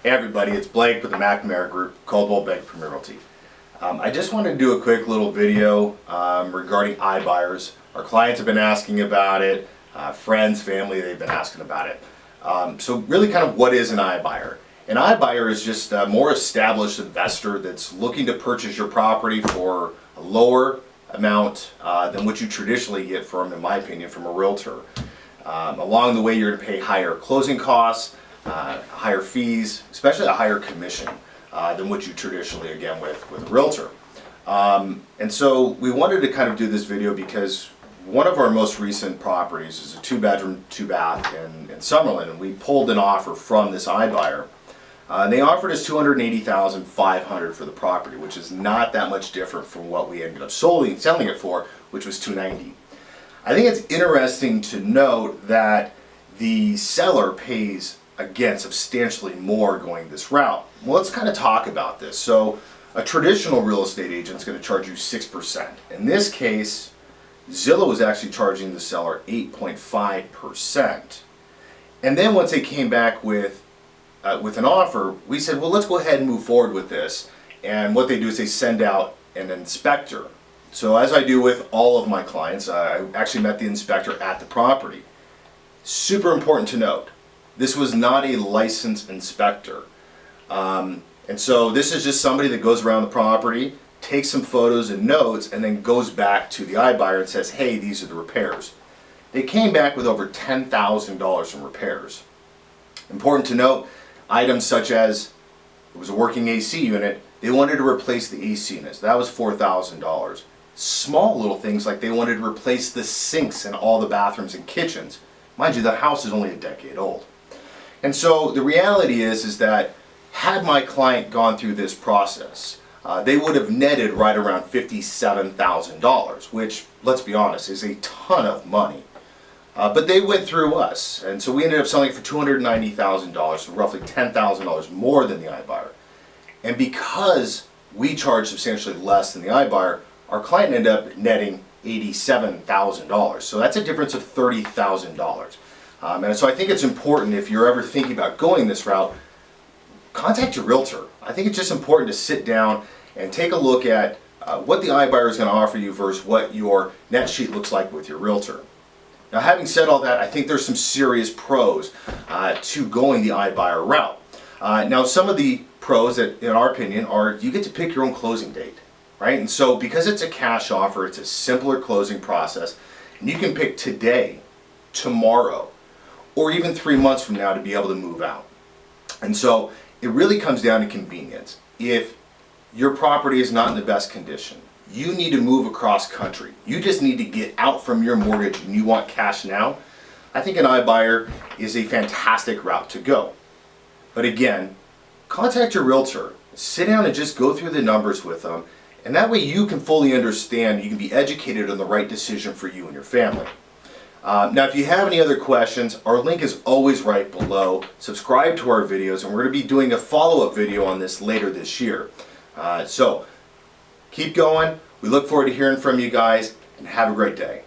Hey everybody, it's Blake with the McNamara Group, Coldwell Bank Premier Realty. I just wanted to do a quick little video regarding iBuyers. Our clients have been asking about it, friends, family, they've been asking about it. So really kind of what is an iBuyer? An iBuyer is just a more established investor that's looking to purchase your property for a lower amount than what you traditionally get from, in my opinion, from a realtor. Along the way you're going to pay higher closing costs, higher fees, especially a higher commission than what you traditionally, again, with a realtor. And so we wanted to kind of do this video because one of our most recent properties is a 2-bedroom, 2-bath in Summerlin, and we pulled an offer from this iBuyer. They offered us $280,500 for the property, which is not that much different from what we ended up selling it for, which was $290,000. I think it's interesting to note that the seller pays, again, substantially more going this route. Well, let's kind of talk about this. So a traditional real estate agent is going to charge you 6%. In this case, Zillow was actually charging the seller 8.5%. And then once they came back with an offer, we said, well, let's go ahead and move forward with this. And what they do is they send out an inspector. So as I do with all of my clients, I actually met the inspector at the property. Super important to note, this was not a licensed inspector. And so this is just somebody that goes around the property, takes some photos and notes, and then goes back to the iBuyer and says, hey, these are the repairs. They came back with over $10,000 in repairs. Important to note, items such as, it was a working AC unit, they wanted to replace the AC units. That was $4,000. Small little things like they wanted to replace the sinks in all the bathrooms and kitchens. Mind you, the house is only a decade old. And so the reality is that had my client gone through this process, they would have netted right around $57,000, which, let's be honest, is a ton of money. But they went through us, and so we ended up selling it for $290,000, so roughly $10,000 more than the iBuyer. And because we charge substantially less than the iBuyer, our client ended up netting $87,000. So that's a difference of $30,000. And so I think it's important, if you're ever thinking about going this route, contact your realtor. I think it's just important to sit down and take a look at what the iBuyer is going to offer you versus what your net sheet looks like with your realtor. Now, having said all that, I think there's some serious pros to going the iBuyer route. Now, some of the pros that, in our opinion, are you get to pick your own closing date, right? And so because it's a cash offer, it's a simpler closing process, and you can pick today, tomorrow, or even 3 months from now to be able to move out. And so it really comes down to convenience. If your property is not in the best condition, you need to move across country, you just need to get out from your mortgage and you want cash now, I think an iBuyer is a fantastic route to go. But again, contact your realtor, sit down and just go through the numbers with them, and that way you can fully understand, you can be educated on the right decision for you and your family. Now, if you have any other questions, our link is always right below. Subscribe to our videos, and we're going to be doing a follow-up video on this later this year. So keep going. We look forward to hearing from you guys, and have a great day.